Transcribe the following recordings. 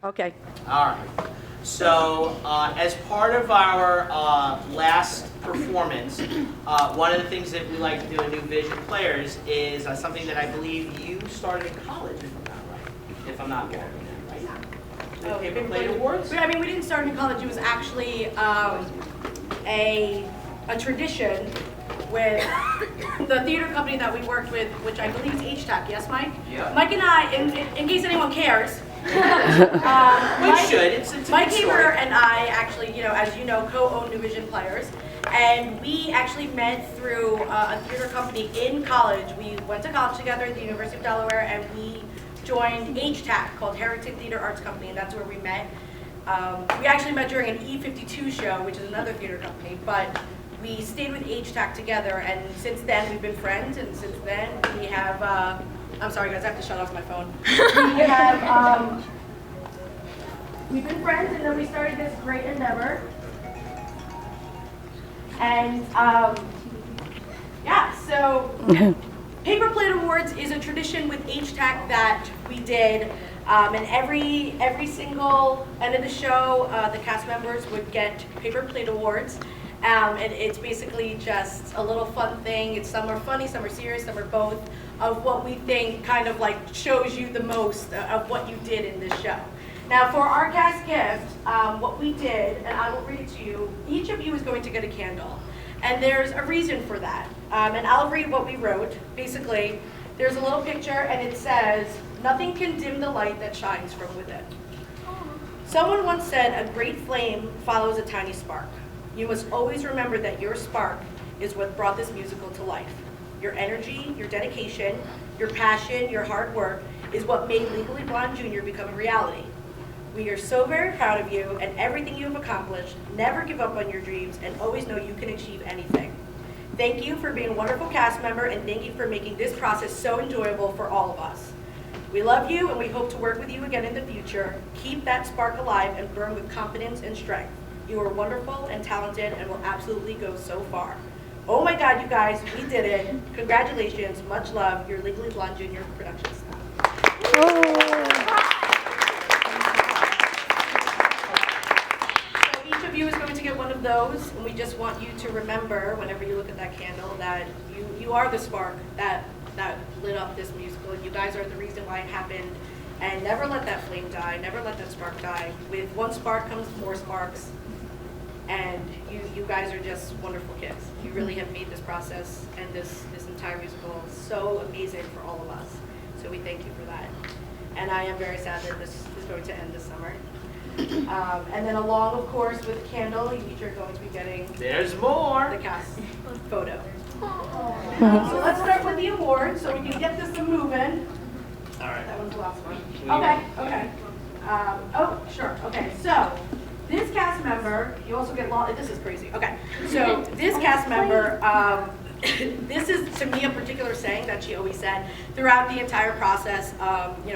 Okay. All right. So, as part of our last performance, one of the things that we like to do at New Vision Players is something that I believe you started in college, if I'm not right. If I'm not wrong, right? The Paper Plate Awards? I mean, we didn't start in college. It was actually a tradition with the theater company that we worked with, which I believe is HTAC. Yes, Mike? Yeah. Mike and I, in case anyone cares, Mike Haber and I actually, as you know, co-own New Vision Players. And we actually met through a theater company in college. We went to college together at the University of Delaware, and we joined HTAC, called Heritage Theater Arts Company, and that's where we met. We actually met during an E52 show, which is another theater company, but we stayed with HTAC together, and since then we've been friends, and since then we have, I'm sorry guys, I have to shut off my phone. We've been friends, and then we started this great endeavor. And yeah, so Paper Plate Awards is a tradition with HTAC that we did, and every single end of the show, the cast members would get Paper Plate Awards. And it's basically just a little fun thing. Some are funny, some are serious, some are both, of what we think kind of like shows you the most of what you did in this show. Now for our cast gift, what we did, and I will read it to you, each of you is going to get a candle. And there's a reason for that. And I'll read what we wrote. Basically, there's a little picture and it says, "Nothing can dim the light that shines from within." Someone once said, "A great flame follows a tiny spark." You must always remember that your spark is what brought this musical to life. Your energy, your dedication, your passion, your hard work is what made Legally Blonde Jr. become a reality. We are so very proud of you and everything you have accomplished. Never give up on your dreams and always know you can achieve anything. Thank you for being a wonderful cast member, and thank you for making this process so enjoyable for all of us. We love you and we hope to work with you again in the future. Keep that spark alive and burn with confidence and strength. You are wonderful and talented and will absolutely go so far. Oh my God, you guys, we did it. Congratulations, much love, your Legally Blonde Jr. production staff. So each of you is going to get one of those, and we just want you to remember, whenever you look at that candle, that you are the spark that lit up this musical. You guys are the reason why it happened. And never let that flame die, never let that spark die. With one spark comes more sparks. And you guys are just wonderful kids. You really have made this process and this entire musical so amazing for all of us. So we thank you for that. And I am very sad that this is going to end this summer. And then along, of course, with the candle, you each are going to be getting There's more. the cast photo. So let's start with the award so we can get this moving. All right. That was the last one. Okay. Oh, sure. Okay, so this cast member, you also get this is crazy. Okay, so this cast member, this is to me a particular saying that she always said throughout the entire process.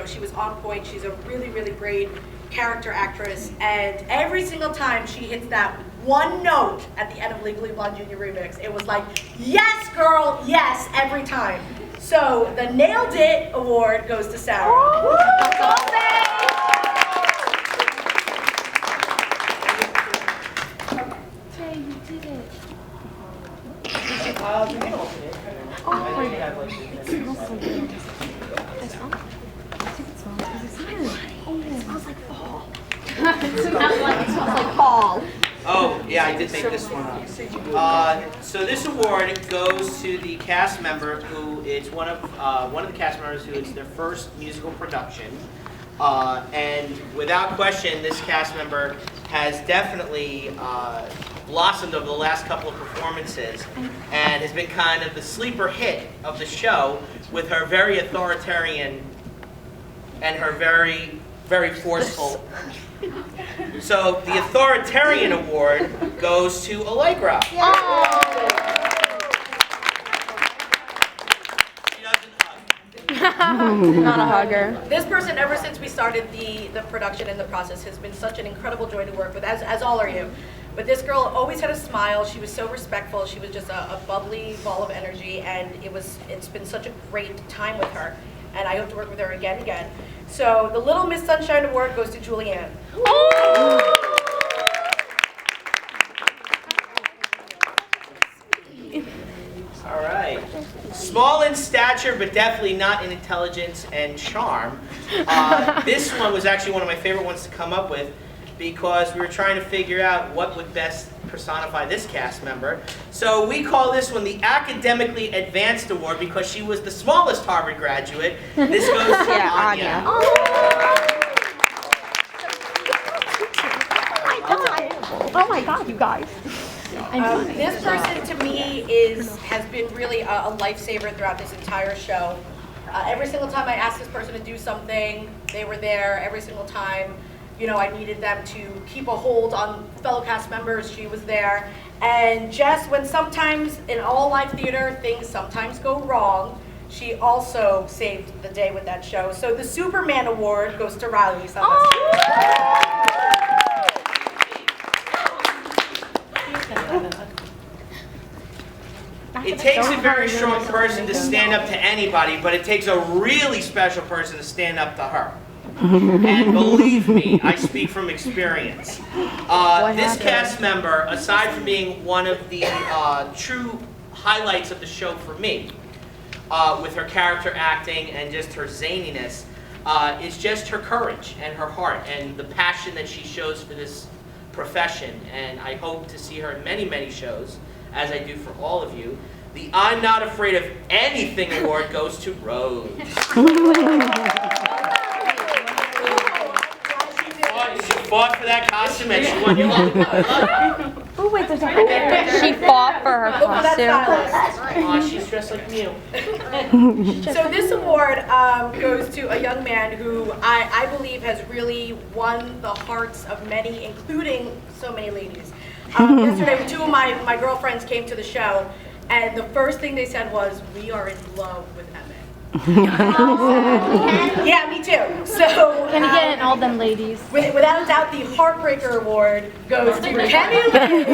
She was on point. She's a really, really great character actress, and every single time she hits that one note at the end of Legally Blonde Jr. Remix, it was like, yes, girl, yes, every time. So the Nailed It award goes to Sarah. Jay, you did it. It smells like fall. It smells like fall. Oh, yeah, I did make this one up. So this award goes to the cast member who is one of the cast members who is their first musical production. And without question, this cast member has definitely blossomed over the last couple of performances and has been kind of the sleeper hit of the show with her very authoritarian and her very, very forceful. So the authoritarian award goes to Allegra. She doesn't hug. Not a hugger. This person, ever since we started the production and the process, has been such an incredible joy to work with, as all are you. But this girl always had a smile. She was so respectful. She was just a bubbly ball of energy, and it's been such a great time with her. and I hope to work with her again and again. So the Little Miss Sunshine Award goes to Julianne. All right. Small in stature, but definitely not in intelligence and charm. This one was actually one of my favorite ones to come up with because we were trying to figure out what would best personify this cast member. So we call this one the Academically Advanced Award because she was the smallest Harvard graduate. This goes to Anya. Oh my god, you guys. This person to me has been really a lifesaver throughout this entire show. Every single time I asked this person to do something, they were there. Every single time, you know, I needed them to keep a hold on fellow cast members, she was there. And Jess, when sometimes in all live theater things sometimes go wrong, she also saved the day with that show. So the Superman Award goes to Riley Summers. It takes a very strong person to stand up to anybody, but it takes a really special person to stand up to her. And believe me, I speak from experience. This cast member, aside from being one of the true highlights of the show for me, with her character acting and just her zaniness, is just her courage and her heart and the passion that she shows for this profession. And I hope to see her in many, many shows, as I do for all of you. The I'm Not Afraid of Anything Award goes to Rose. She fought for that costume and she won. You love it. Oh wait, there's a She fought for her Look for that costume. stylist. She's dressed like Mew. So this award goes to a young man who I believe has really won the hearts of many, including so many ladies. Yesterday, two of my girlfriends came to the show, and the first thing they said was, "We are in love with Emmett." Yeah, me too. So Can you get all them ladies? without a doubt, the Heartbreaker Award goes to Kenny Lane.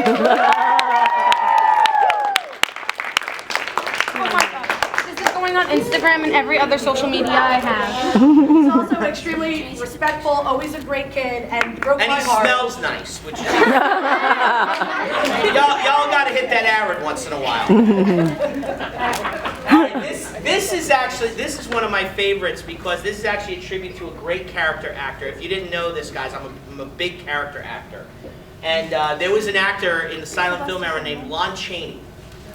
This is going on Instagram and every other social media I have. He's also extremely respectful, always a great kid, and broke And my he heart. smells nice, which is y'all gotta hit that Arid once in a while. This is one of my favorites because this is actually a tribute to a great character actor. If you didn't know this, guys, I'm a big character actor. And there was an actor in the silent film era named Lon Chaney.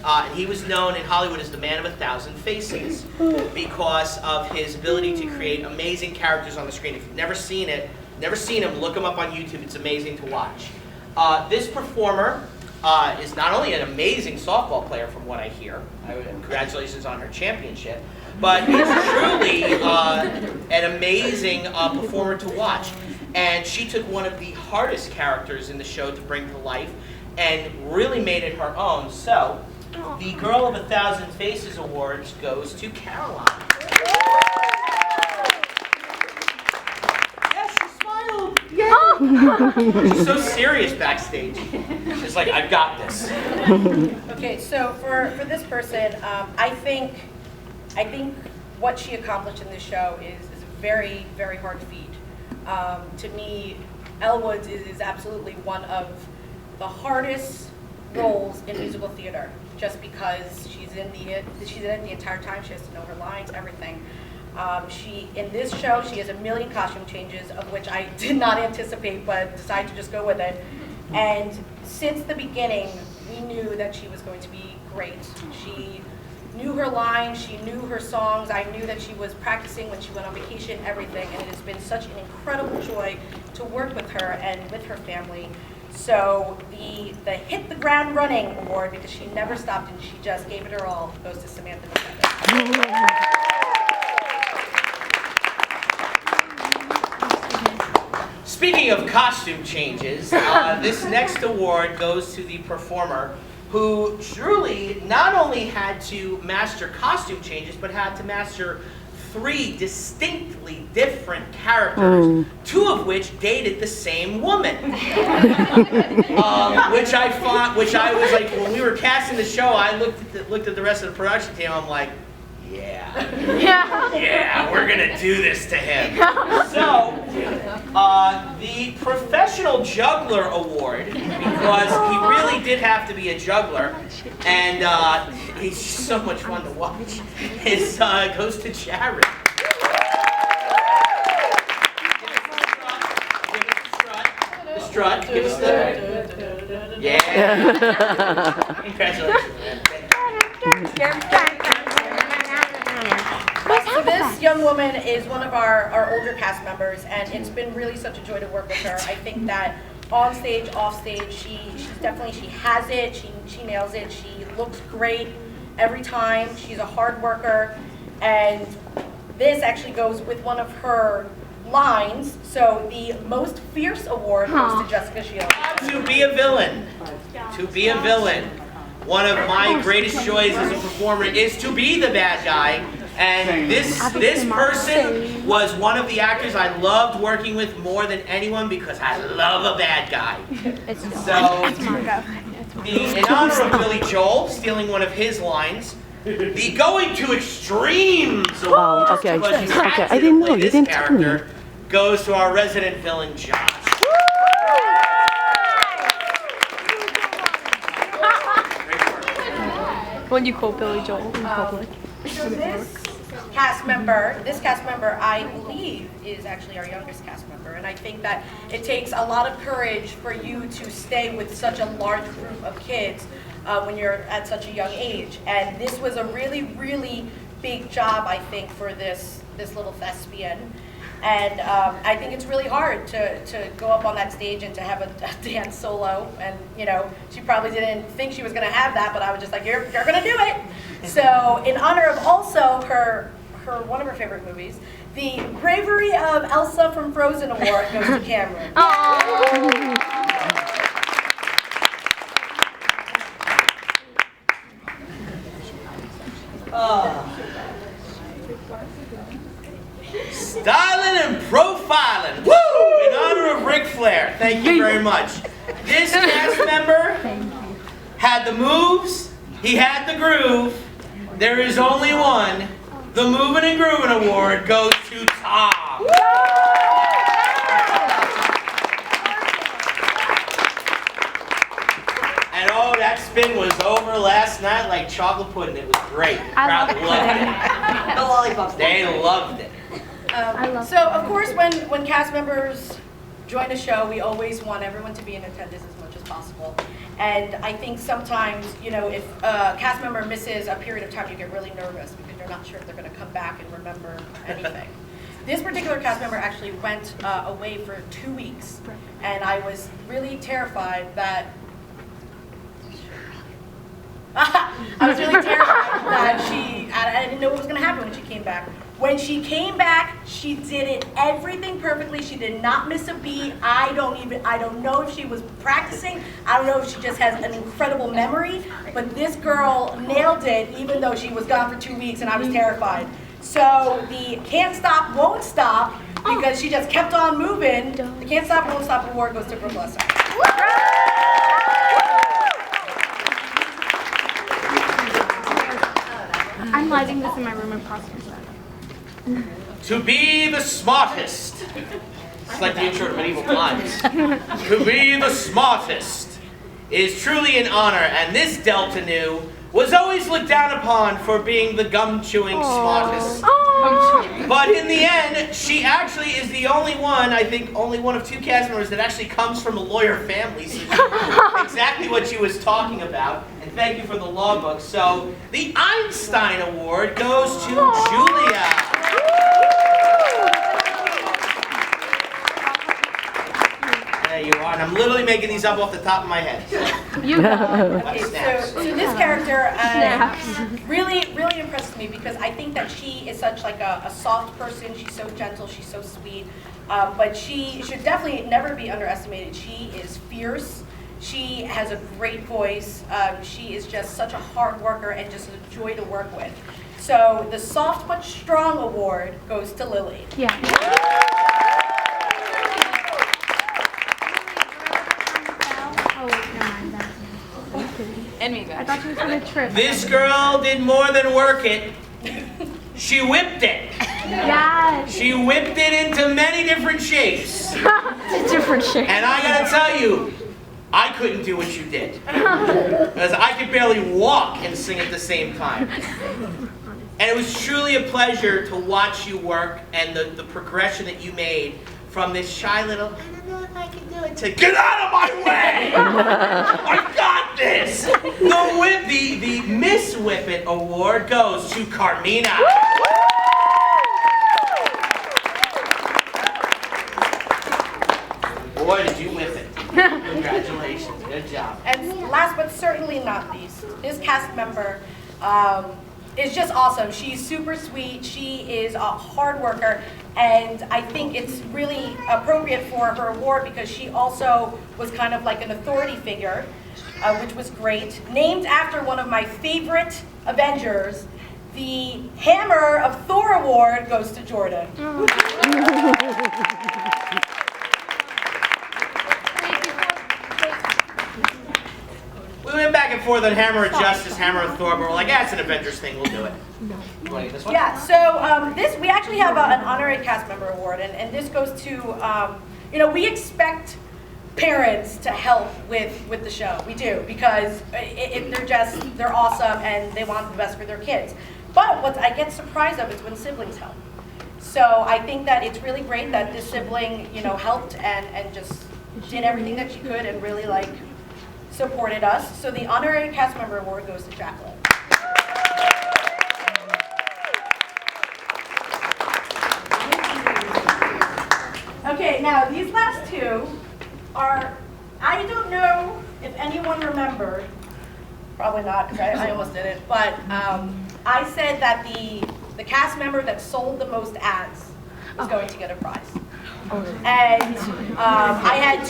And he was known in Hollywood as the man of 1,000 faces because of his ability to create amazing characters on the screen. If you've never seen him, look him up on YouTube. It's amazing to watch. This performer is not only an amazing softball player from what I hear, congratulations on her championship, but is truly an amazing performer to watch. And she took one of the hardest characters in the show to bring to life and really made it her own. So, the Girl of 1,000 Faces Awards goes to Caroline. Yes, she smiled. Yay. She's so serious backstage. She's like, I've got this. Okay, so for this person, I think what she accomplished in this show is a very, very hard feat. To me, Elle Woods is absolutely one of the hardest roles in musical theater, just because she's in it the entire time. She has to know her lines, everything. In this show, she has a million costume changes, of which I did not anticipate, but decided to just go with it. And since the beginning, we knew that she was going to be great. She knew her lines, she knew her songs. I knew that she was practicing when she went on vacation, everything. And it has been such an incredible joy to work with her and with her family. So the Hit the Ground Running Award, because she never stopped and she just gave it her all, goes to Samantha McFadden. Speaking of costume changes, this next award goes to the performer who truly not only had to master costume changes, but had to master 3 distinctly different characters, 2 of which dated the same woman. Which I was like, when we were casting the show, I looked at the rest of the production team, I'm like, yeah, we're gonna do this to him. So, the Professional Juggler Award, because he really did have to be a juggler, and he's so much fun to watch, goes to Jared. Strut. Give us the. Yeah. Congratulations, man. So this young woman is one of our older cast members, and it's been really such a joy to work with her. I think that on stage, off stage, she has it. She nails it. She looks great every time. She's a hard worker, and this actually goes with one of her lines. So the most fierce award goes to Jessica Shields. To be a villain. To be a villain. One of my greatest joys as a performer is to be the bad guy. And this person was one of the actors I loved working with more than anyone because I love a bad guy. So, in honor of Billy Joel, stealing one of his lines, the Going to Extremes Award, okay. because you Okay, had I to didn't know. play You this didn't tell me. character, goes to our resident villain, Josh. When you quote Billy Joel in public. So this cast member, I believe, is actually our youngest cast member, and I think that it takes a lot of courage for you to stay with such a large group of kids when you're at such a young age. And this was a really, really big job, I think, for this little thespian. And I think it's really hard to go up on that stage and to have a dance solo. And, you know, she probably didn't think she was going to have that, but I was just like, you're going to do it. So in honor of also one of her favorite movies, the Bravery of Elsa from Frozen Award goes to Cameron. Styling and profiling. Woo! In honor of Ric Flair. Thank you very much. This cast member had the moves, he had the groove. There is only one. The Moving and Grooving Award goes to Tom. And oh, that spin was over last night like chocolate pudding. It was great. The crowd loved it. The lollipops. They loved it. So of course, when cast members join a show, we always want everyone to be in attendance as much as possible. And I think sometimes, you know, if a cast member misses a period of time, you get really nervous because you're not sure if they're going to come back and remember anything. This particular cast member actually went away for 2 weeks, and I was really terrified that I didn't know what was going to happen when she came back. When she came back, she did it everything perfectly. She did not miss a beat. I don't know if she was practicing. I don't know if she just has an incredible memory. But this girl nailed it, even though she was gone for 2 weeks and I was terrified. So the Can't Stop, Won't Stop, because she just kept on moving. The Can't Stop, Won't Stop award goes to Brooke Lesser. I'm lighting this in my room and processing that. To be the smartest. It's like the intro to Medieval Times. To be the smartest is truly an honor, and this Delta Nu was always looked down upon for being the gum-chewing smartest. But in the end, she actually is the only one, I think only one of 2 cast members that actually comes from a lawyer family, so she knew exactly what she was talking about. And thank you for the law book. So the Einstein Award goes to Julia. There you are, and I'm literally making these up off the top of my head. Okay, so this character really impresses me because I think that she is such like a soft person. She's so gentle, she's so sweet, but she should definitely never be underestimated. She is fierce. She has a great voice. She is just such a hard worker and just a joy to work with. So the Soft But Strong Award goes to Lily. Yeah. And me, I thought she was gonna trip. This girl did more than work it. She whipped it. Yes. She whipped it into many different shapes. It's a different shape. And I gotta tell you, I couldn't do what you did. Because I could barely walk and sing at the same time. And it was truly a pleasure to watch you work and the progression that you made from this shy little, I don't know if I can do it, to get out of my way! I got this! The Miss Whip It Award goes to Carmina. Boy, did you whip it. Congratulations, good job. And last but certainly not least, this cast member is just awesome. She's super sweet. She is a hard worker, and I think it's really appropriate for her award because she also was kind of like an authority figure, which was great. Named after one of my favorite Avengers, the Hammer of Thor Award goes to Jordan. We went back and forth on Hammer of Justice, Hammer of Thor, but we're like, yeah, it's an Avengers thing, we'll do it. You want to get this one? Yeah, so we actually have an honorary cast member award, and this goes to, we expect parents to help with the show. We do, because they're awesome and they want the best for their kids. But what I get surprised of is when siblings help. So I think that it's really great that this sibling, helped and just did everything that she could and really supported us. So the honorary cast member award goes to Jacqueline. Okay, now these last two are, I don't know if anyone remembered, probably not because I almost did it, but I said that the cast member that sold the most ads was going to get a prize. And I had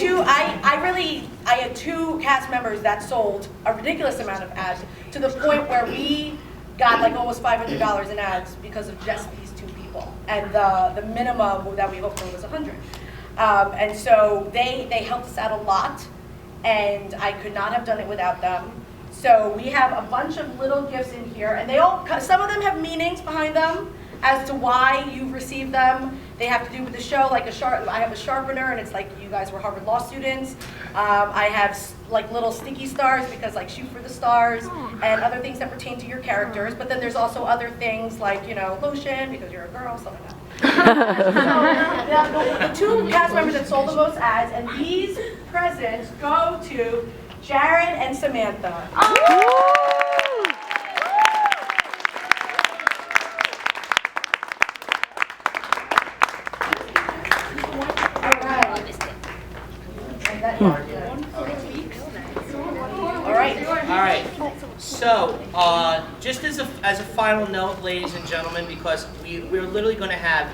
two cast members that sold a ridiculous amount of ads to the point where we got almost $500 in ads because of just these two people. And the minimum that we hoped for was 100. And so they helped us out a lot, and I could not have done it without them. So we have a bunch of little gifts in here, and some of them have meanings behind them as to why you've received them. They have to do with the show, I have a sharpener, and it's like you guys were Harvard Law students. I have little sticky stars because shoot for the stars, and other things that pertain to your characters. But then there's also other things like lotion because you're a girl, stuff like that. So the two cast members that sold the most ads, and these presents go to Jared and Samantha. All right. So, just as a final note, ladies and gentlemen, because we're literally going to have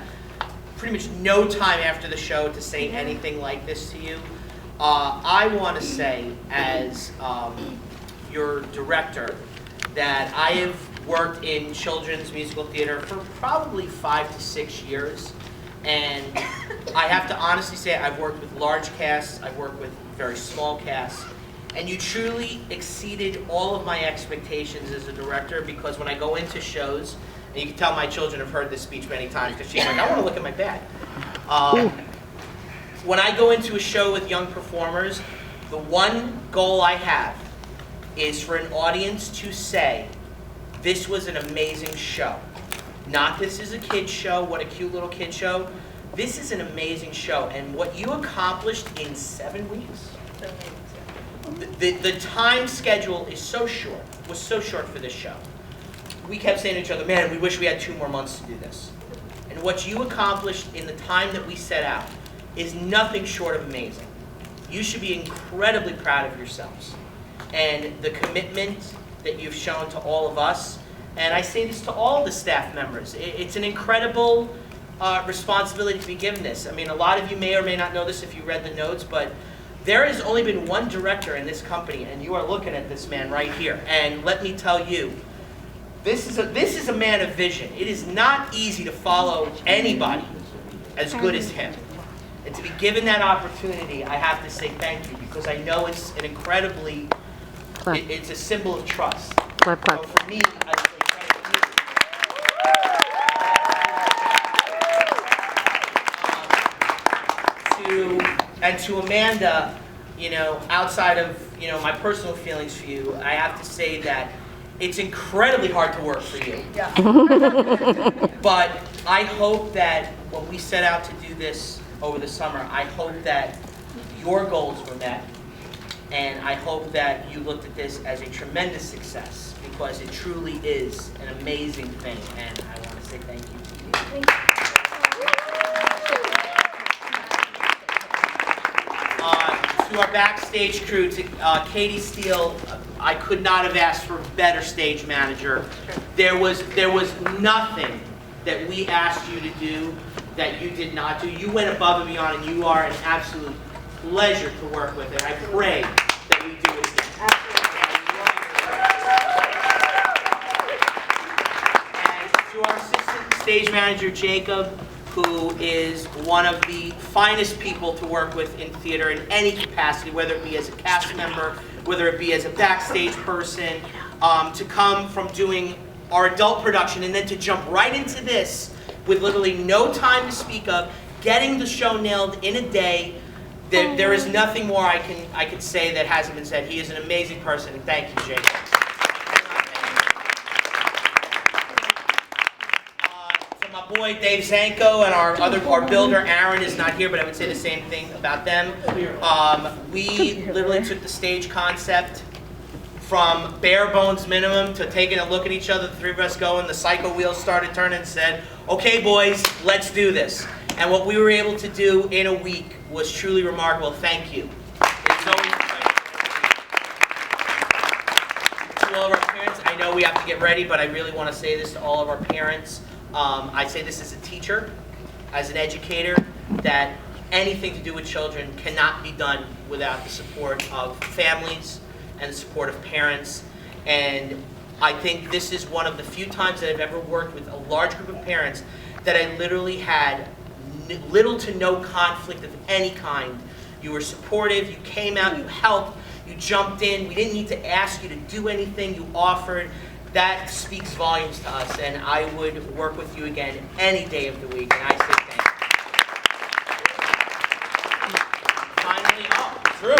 pretty much no time after the show to say anything like this to you. I want to say, as your director, that I have worked in children's musical theater for probably 5 to 6 years. And I have to honestly say I've worked with large casts, I've worked with very small casts, and you truly exceeded all of my expectations as a director, because when I go into shows, and you can tell my children have heard this speech many times because she's like, I want to look at my bag. When I go into a show with young performers, the one goal I have is for an audience to say, this was an amazing show. Not this is a kid's show, what a cute little kid show. This is an amazing show, and what you accomplished in 7 weeks. The time schedule is was so short for this show. We kept saying to each other, man, we wish we had 2 more months to do this. And what you accomplished in the time that we set out is nothing short of amazing. You should be incredibly proud of yourselves and the commitment that you've shown to all of us. And I say this to all the staff members. It's an incredible responsibility to be given this. I mean, a lot of you may or may not know this if you read the notes, but there has only been one director in this company, and you are looking at this man right here. And let me tell you, this is a man of vision. It is not easy to follow anybody as good as him. And to be given that opportunity, I have to say thank you, because I know it's an incredibly, it's a symbol of trust. Clap, clap. So for me, I say thank you. And to Amanda, you know, outside of, you know, my personal feelings for you, I have to say that it's incredibly hard to work for you. Yeah. But I hope that when we set out to do this over the summer, I hope that your goals were met. And I hope that you looked at this as a tremendous success, because it truly is an amazing thing. And I want to say thank you to you. To our backstage crew, to Katie Steele, I could not have asked for a better stage manager. There was nothing that we asked you to do that you did not do. You went above and beyond, and you are an absolute pleasure to work with, and I pray that we do it again. And to our assistant stage manager, Jacob, who is one of the finest people to work with in theater in any capacity, whether it be as a cast member, whether it be as a backstage person, to come from doing our adult production and then to jump right into this with literally no time to speak of, getting the show nailed in a day. There is nothing more I can say that hasn't been said. He is an amazing person, and thank you, Jacob. To my boy Dave Zanko and our builder Aaron is not here, but I would say the same thing about them. We literally took the stage concept from bare bones minimum to taking a look at each other, the three of us going, the cycle wheels started turning, and said, okay boys, let's do this. And what we were able to do in a week was truly remarkable. Thank you. It's always a pleasure. To all of our parents, I know we have to get ready, but I really want to say this to all of our parents. I say this as a teacher, as an educator, that anything to do with children cannot be done without the support of families and the support of parents. And I think this is one of the few times that I've ever worked with a large group of parents that I literally had little to no conflict of any kind. You were supportive, you came out, you helped, you jumped in. We didn't need to ask you to do anything, you offered. That speaks volumes to us, and I would work with you again any day of the week, and I say thank you. Finally, Drew.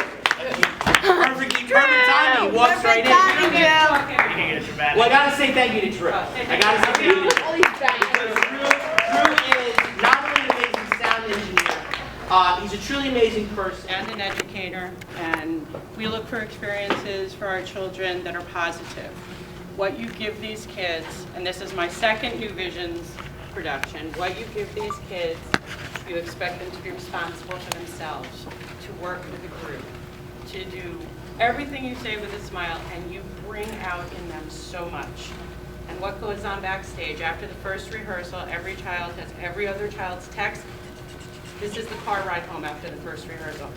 Perfect timing, he walks right in. Well, I gotta say thank you to Drew. I gotta say thank you to Drew. Because Drew is not only an amazing sound engineer, he's a truly amazing person. And an educator, and we look for experiences for our children that are positive. What you give these kids, and this is my second New Visions production, what you give these kids, you expect them to be responsible for themselves, to work with a group, to do everything you say with a smile, and you bring out in them so much. And what goes on backstage after the first rehearsal, every child has every other child's text. This is the car ride home after the first rehearsal.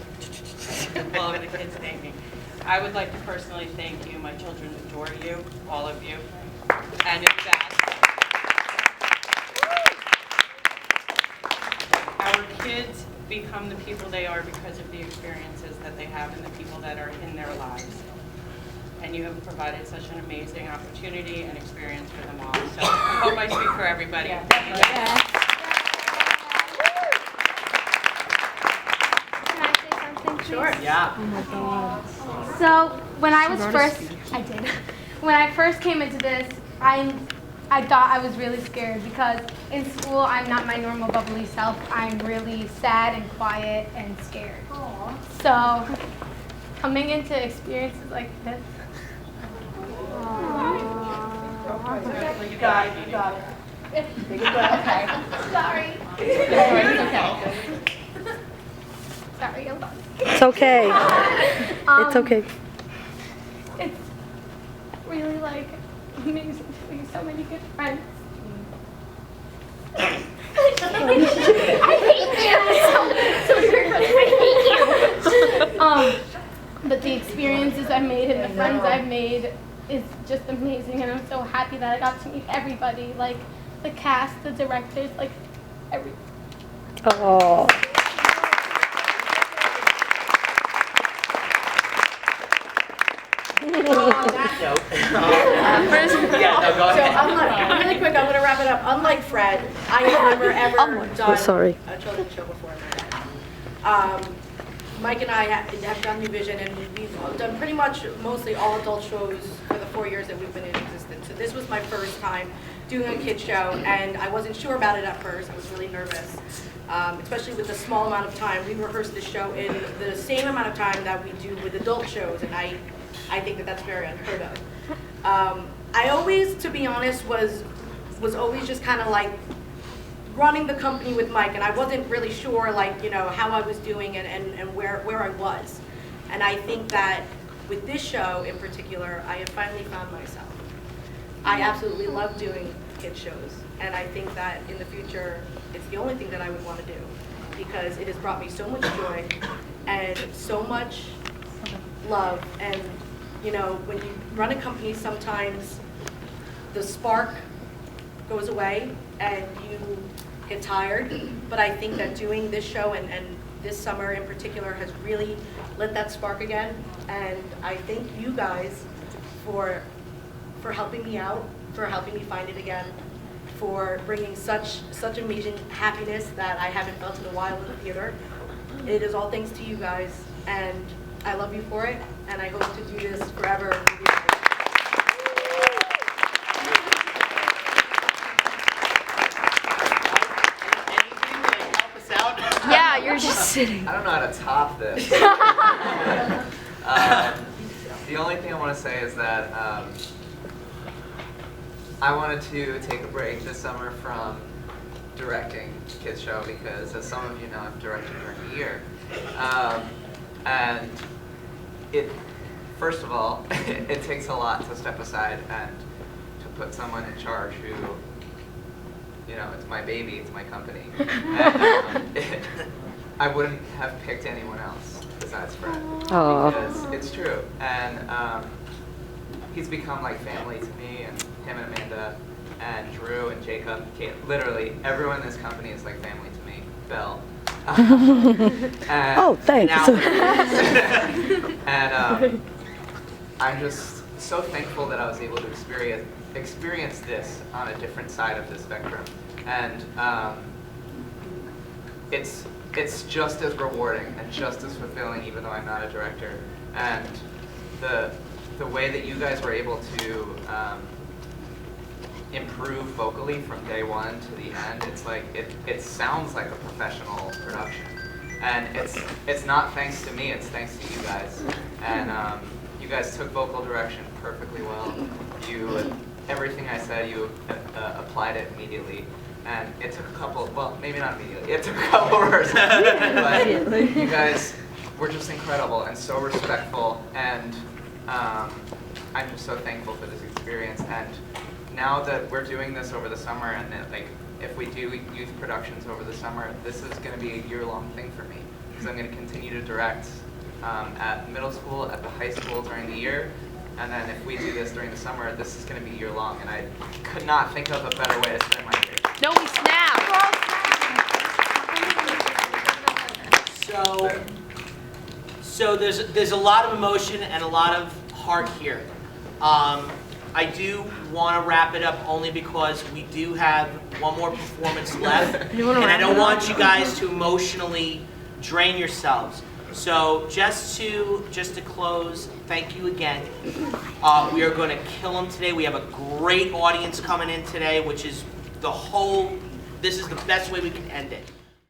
All of the kids thank me. I would like to personally thank you. My children adore you, all of you. And in fact, our kids become the people they are because of the experiences that they have and the people that are in their lives. And you have provided such an amazing opportunity and experience for them all. So I hope I speak for everybody. Yeah. Can I say something, please? Sure. Yeah. So when I was when I first came into this, I thought I was really scared because in school I'm not my normal bubbly self. I'm really sad and quiet and scared. Aww. So coming into experiences like this. You got it. You got it. Take a breath. Okay. Sorry. It's okay. Sorry, I'm sorry. It's okay. It's okay. It's really like amazing to meet so many good friends. I hate you. So weird, but I hate you. But the experiences I've made and the friends I've made is just amazing, and I'm so happy that I got to meet everybody, like the cast, the directors, like every. Oh. On that note, yeah, no, go So ahead. really quick, I'm gonna wrap it up. Unlike Fred, I have never ever done sorry. a children's show before in my life. Mike and I have done New Vision, and we've done pretty much mostly all adult shows for the 4 years that we've been in existence. So this was my first time doing a kid show, and I wasn't sure about it at first. I was really nervous, especially with the small amount of time. We rehearse this show in the same amount of time that we do with adult shows, and I think that that's very unheard of. I always, to be honest, was always just kind of like running the company with Mike, and I wasn't really sure, like, you know, how I was doing and where I was. And I think that with this show in particular, I have finally found myself. I absolutely love doing kid shows, and I think that in the future, it's the only thing that I would want to do, because it has brought me so much joy and so much love. And, you know, when you run a company, sometimes the spark goes away and you get tired, but I think that doing this show and this summer in particular has really lit that spark again, and I thank you guys for helping me out, for helping me find it again, for bringing such amazing happiness that I haven't felt in a while in the theater. It is all thanks to you guys, and I love you for it, and I hope to do this forever with you guys. Yeah, you're just sitting. I don't know how to top this. The only thing I want to say is that I wanted to take a break this summer from directing kids show because, as some of you know, I've directed during the year. And first of all, it takes a lot to step aside and to put someone in charge who, you know, it's my baby, it's my company. And, I wouldn't have picked anyone else besides Fred. Aww. Because it's true. And he's become like family to me, and him and Amanda and Drew and Jacob. Literally, everyone in this company is like family to me. Belle. Oh, thanks. And I'm just so thankful that I was able to experience this on a different side of the spectrum. And it's just as rewarding and just as fulfilling, even though I'm not a director. And the way that you guys were able to improve vocally from day one to the end, it's like it sounds like a professional production. And it's not thanks to me, it's thanks to you guys. And you guys took vocal direction perfectly well. Everything I said, you applied it immediately. And it took a couple, well, maybe not immediately, it took a couple verses. But you guys were just incredible and so respectful, and I'm just so thankful for this experience. And now that we're doing this over the summer, and that, like, if we do youth productions over the summer, this is going to be a year-long thing for me, because I'm going to continue to direct at middle school, at the high school during the year. And then if we do this during the summer, this is going to be year-long, and I could not think of a better way to spend my year. No, we snap. So there's a lot of emotion and a lot of heart here. I do want to wrap it up only because we do have one more performance left, and I don't want you guys to emotionally drain yourselves. So just to close, thank you again. We are going to kill them today. We have a great audience coming in today, which is this is the best way we can end it.